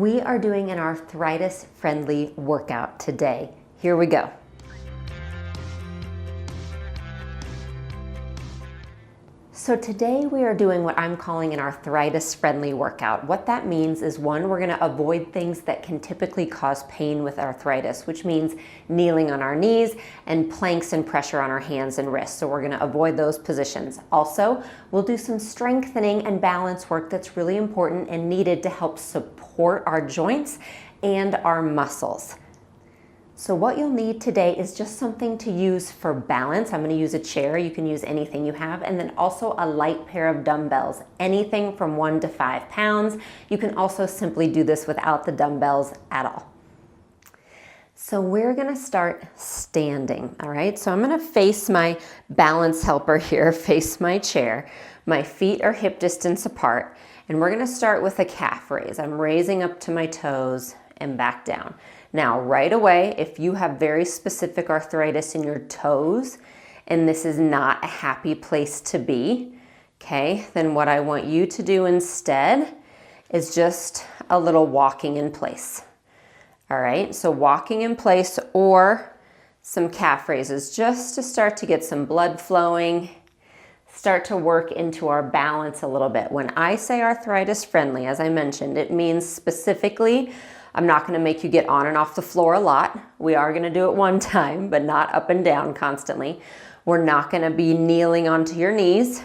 We are doing an arthritis-friendly workout today. Here we go. So today we are doing what I'm calling an arthritis-friendly workout. What that means is, one, we're going to avoid things that can typically cause pain with arthritis, which means kneeling on our knees and planks and pressure on our hands and wrists. So we're going to avoid those positions. Also, we'll do some strengthening and balance work that's really important and needed to help support our joints and our muscles. So what you'll need today is just something to use for balance. I'm going to use a chair. You can use anything you have. And then also a light pair of dumbbells, anything from 1 to 5 pounds. You can also simply do this without the dumbbells at all. So we're going to start standing. All right. So I'm going to face my balance helper here, face my chair. My feet are hip distance apart. And we're going to start with a calf raise. I'm raising up to my toes and back down. Now, right away, if you have very specific arthritis in your toes and this is not a happy place to be, okay, then what I want you to do instead is just a little walking in place. All right, so walking in place or some calf raises just to start to get some blood flowing, start to work into our balance a little bit. When I say arthritis friendly, as I mentioned, it means specifically I'm not going to make you get on and off the floor a lot. We are going to do it one time, but not up and down constantly. We're not going to be kneeling onto your knees.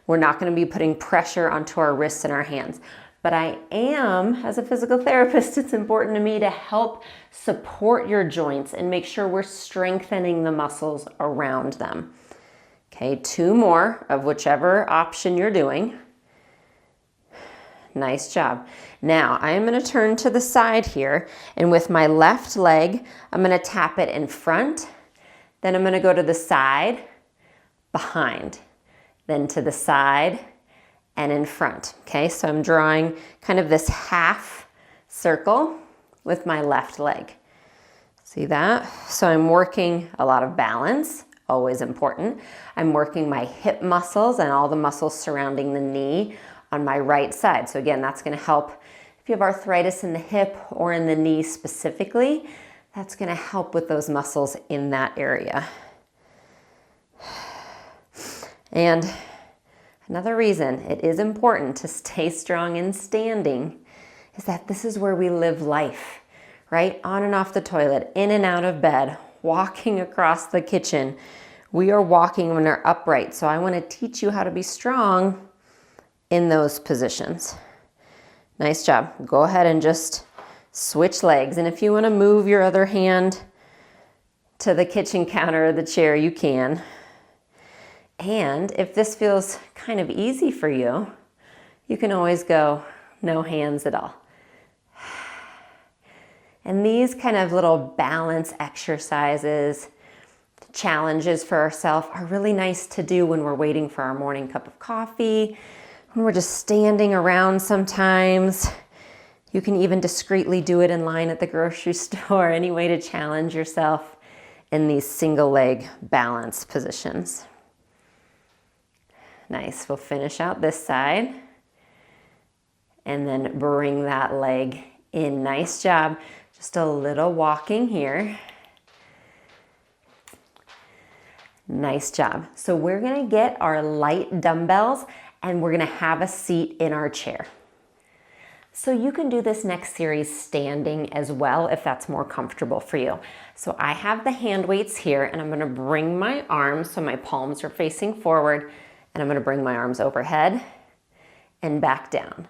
We're not going to be putting pressure onto our wrists and our hands. But I am, as a physical therapist, it's important to me to help support your joints and make sure we're strengthening the muscles around them. Okay, 2 more of whichever option you're doing. Nice job. Now I'm going to turn to the side here, and with my left leg, I'm going to tap it in front. Then I'm going to go to the side, behind, then to the side and in front. Okay, so I'm drawing kind of this half circle with my left leg. See that? So I'm working a lot of balance, always important. I'm working my hip muscles and all the muscles surrounding the knee on my right side. So again, that's going to help if you have arthritis in the hip or in the knee specifically. That's going to help with those muscles in that area. And another reason it is important to stay strong in standing is that this is where we live life, right? On and off the toilet, in and out of bed, walking across the kitchen. We are walking when we're upright. So I want to teach you how to be strong in those positions. Nice job. Go ahead and just switch legs. And if you want to move your other hand to the kitchen counter or the chair, you can. And if this feels kind of easy for you, you can always go no hands at all. And these kind of little balance exercises, challenges for ourselves are really nice to do when we're waiting for our morning cup of coffee, when we're just standing around sometimes. You can even discreetly do it in line at the grocery store, any way to challenge yourself in these single leg balance positions. Nice, we'll finish out this side and then bring that leg in. Nice job. Just a little walking here. Nice job. So we're gonna get our light dumbbells and we're gonna have a seat in our chair. So you can do this next series standing as well if that's more comfortable for you. So I have the hand weights here and I'm gonna bring my arms so my palms are facing forward, and I'm gonna bring my arms overhead and back down.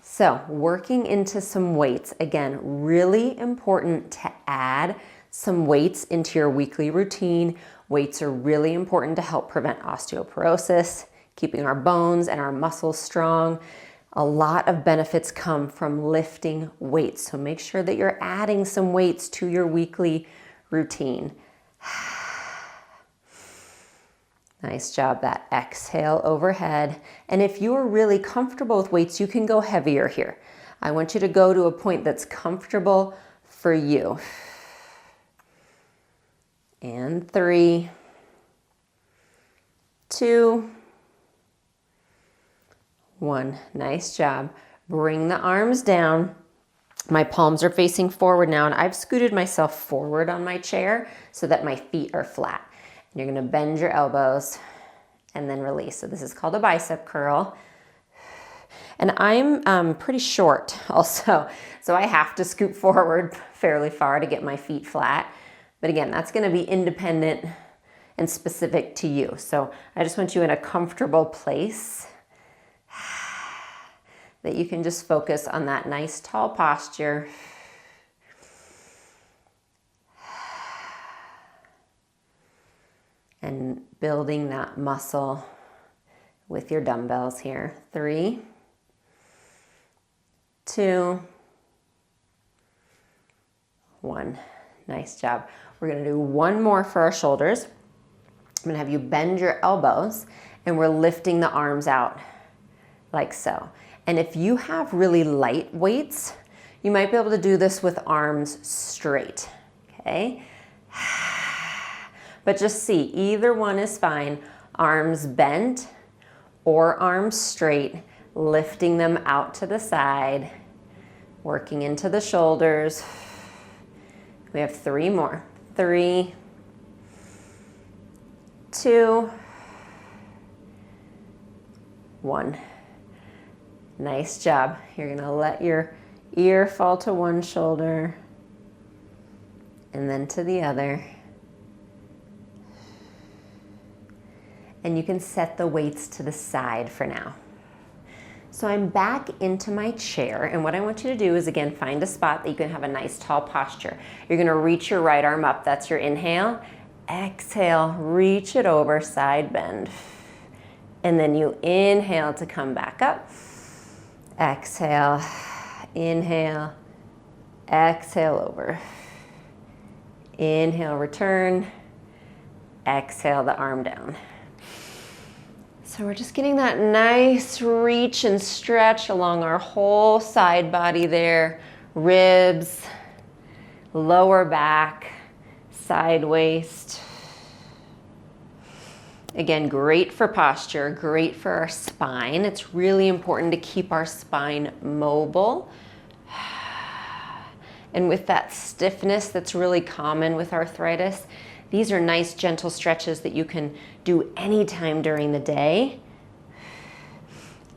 So working into some weights, again, really important to add some weights into your weekly routine. Weights are really important to help prevent osteoporosis, keeping our bones and our muscles strong. A lot of benefits come from lifting weights. So make sure that you're adding some weights to your weekly routine. Nice job. That exhale overhead. And if you are really comfortable with weights, you can go heavier here. I want you to go to a point that's comfortable for you. And 3, 2, 1. Nice job. Bring the arms down. My palms are facing forward now, and I've scooted myself forward on my chair so that my feet are flat. And you're gonna bend your elbows and then release. So this is called a bicep curl. And I'm pretty short also, so I have to scoot forward fairly far to get my feet flat. But again, that's gonna be independent and specific to you. So I just want you in a comfortable place that you can just focus on that nice tall posture. And building that muscle with your dumbbells here. 3, 2, 1. Nice job. We're gonna do one more for our shoulders. I'm gonna have you bend your elbows and we're lifting the arms out like so. And if you have really light weights, you might be able to do this with arms straight, okay? But just see, either one is fine. Arms bent or arms straight, lifting them out to the side, working into the shoulders. We have 3 more. 3, 2, 1. Nice job. You're gonna let your ear fall to one shoulder and then to the other. And you can set the weights to the side for now. So I'm back into my chair, and what I want you to do is, again, find a spot that you can have a nice tall posture. You're gonna reach your right arm up, that's your inhale. Exhale, reach it over, side bend. And then you inhale to come back up. Exhale, inhale, exhale over. Inhale, return. Exhale, the arm down. So we're just getting that nice reach and stretch along our whole side body there. Ribs, lower back, side waist. Again, great for posture, great for our spine. It's really important to keep our spine mobile. And with that stiffness that's really common with arthritis, these are nice gentle stretches that you can do anytime during the day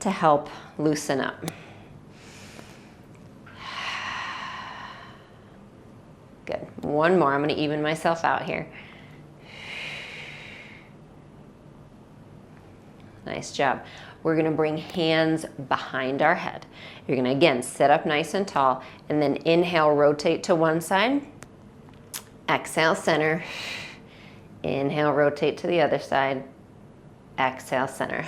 to help loosen up. Good. One more. I'm going to even myself out here. Nice job. We're going to bring hands behind our head. You're going to, again, sit up nice and tall, and then inhale, rotate to one side. Exhale, center. Inhale, rotate to the other side. Exhale, center.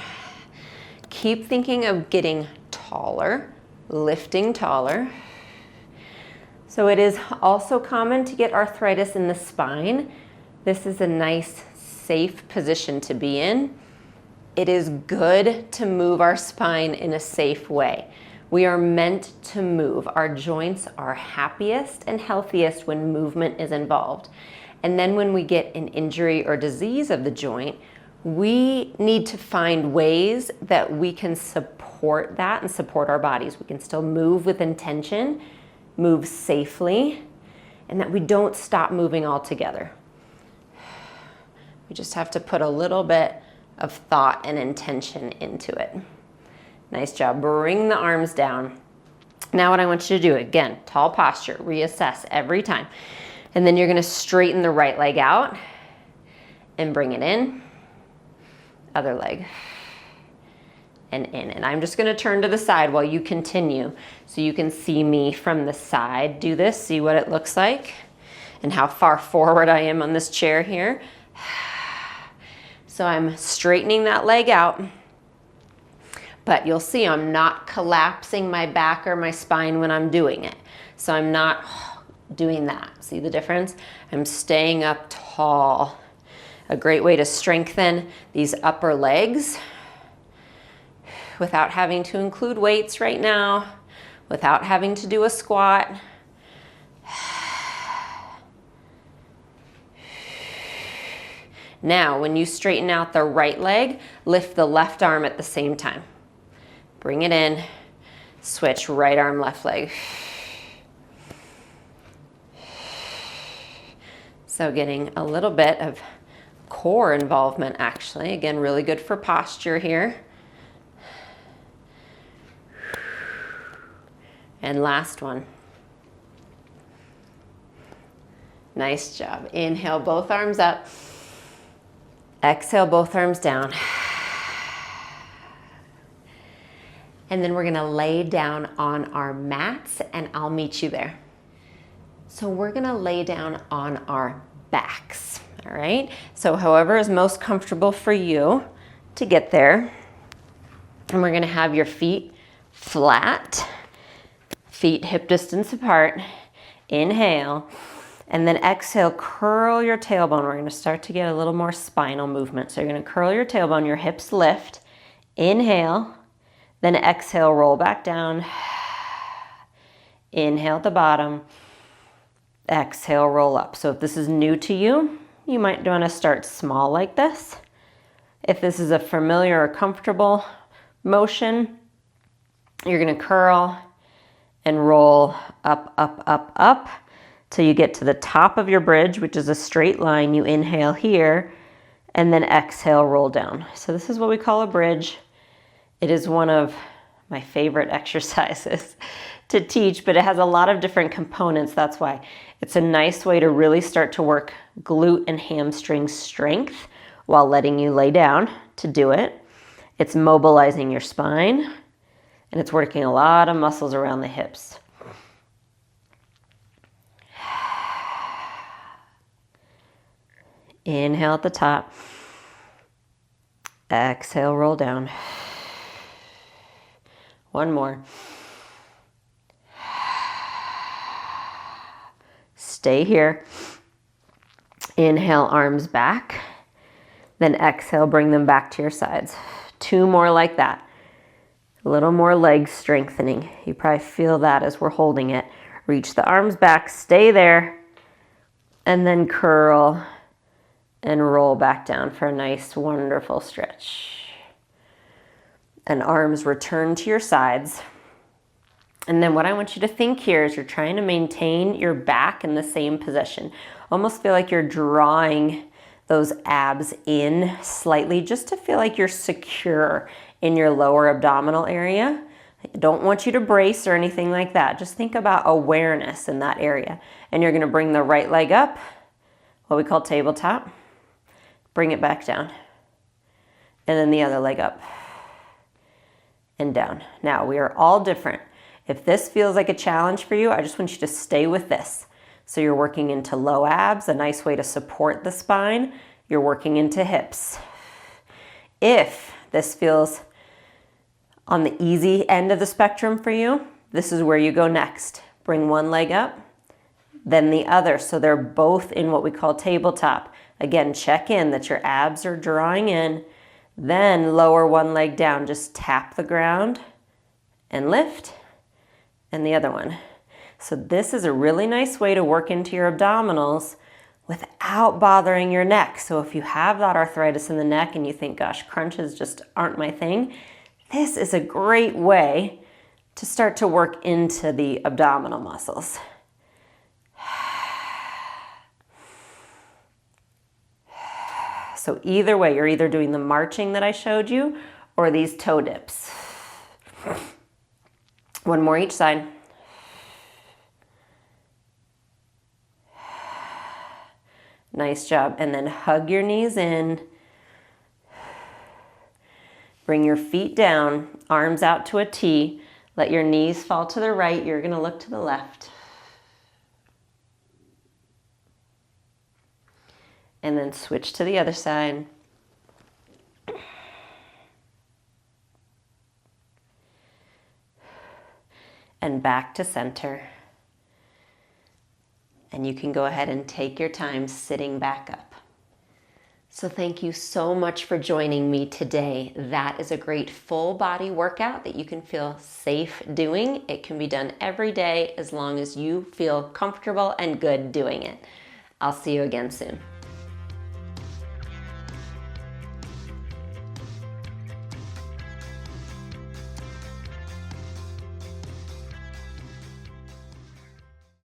Keep thinking of getting taller, lifting taller. So it is also common to get arthritis in the spine. This is a nice, safe position to be in. It is good to move our spine in a safe way. We are meant to move. Our joints are happiest and healthiest when movement is involved. And then when we get an injury or disease of the joint, we need to find ways that we can support that and support our bodies. We can still move with intention, move safely, and that we don't stop moving altogether. We just have to put a little bit of thought and intention into it. Nice job. Bring the arms down. Now what I want you to do, again, tall posture, reassess every time. And then you're going to straighten the right leg out and bring it in. Other leg. And in. And I'm just going to turn to the side while you continue so you can see me from the side do this, see what it looks like and how far forward I am on this chair here. So I'm straightening that leg out, but you'll see I'm not collapsing my back or my spine when I'm doing it. So I'm not doing that. See the difference? I'm staying up tall. A great way to strengthen these upper legs without having to include weights right now, without having to do a squat. Now, when you straighten out the right leg, lift the left arm at the same time. Bring it in, Switch, right arm, left leg. So getting a little bit of core involvement actually. Again, really good for posture here. And last one. Nice job. Inhale, both arms up. Exhale, both arms down. And then we're gonna lay down on our mats and I'll meet you there. So we're gonna lay down on our backs, all right? So however is most comfortable for you to get there. And we're gonna have your feet flat, feet hip distance apart. Inhale, and then exhale, curl your tailbone. We're gonna start to get a little more spinal movement. So you're gonna curl your tailbone, your hips lift. Inhale, then exhale, roll back down. Inhale at the bottom. Exhale, roll up. So if this is new to you, you might want to start small like this. If this is a familiar or comfortable motion, you're going to curl and roll up, up, up, up till you get to the top of your bridge, which is a straight line. You inhale here and then exhale, roll down. So this is what we call a bridge. It is one of my favorite exercises to teach, but it has a lot of different components. That's why it's a nice way to really start to work glute and hamstring strength while letting you lay down to do it. It's mobilizing your spine and it's working a lot of muscles around the hips. Inhale at the top. Exhale, roll down. One more. Stay here. Inhale, arms back. Then exhale, bring them back to your sides. Two more like that. A little more leg strengthening. You probably feel that as we're holding it. Reach the arms back, stay there, and then curl and roll back down for a nice, wonderful stretch. And arms return to your sides. And then what I want you to think here is you're trying to maintain your back in the same position. Almost feel like you're drawing those abs in slightly just to feel like you're secure in your lower abdominal area. I don't want you to brace or anything like that. Just think about awareness in that area. And you're gonna bring the right leg up, what we call tabletop. Bring it back down. And then the other leg up and down. Now we are all different. If this feels like a challenge for you, I just want you to stay with this. So you're working into low abs, a nice way to support the spine. You're working into hips. If this feels on the easy end of the spectrum for you, this is where you go next. Bring one leg up, then the other. So they're both in what we call tabletop. Again, check in that your abs are drawing in, then lower one leg down. Just tap the ground and lift. And the other one. So this is a really nice way to work into your abdominals without bothering your neck. So if you have that arthritis in the neck and you think, gosh, crunches just aren't my thing, this is a great way to start to work into the abdominal muscles. So either way, you're either doing the marching that I showed you or these toe dips. One more each side. Nice job. And then hug your knees in. Bring your feet down, arms out to a T. Let your knees fall to the right. You're going to look to the left. And then switch to the other side. And back to center. And you can go ahead and take your time sitting back up. So thank you so much for joining me today. That is a great full body workout that you can feel safe doing. It can be done every day as long as you feel comfortable and good doing it. I'll see you again soon.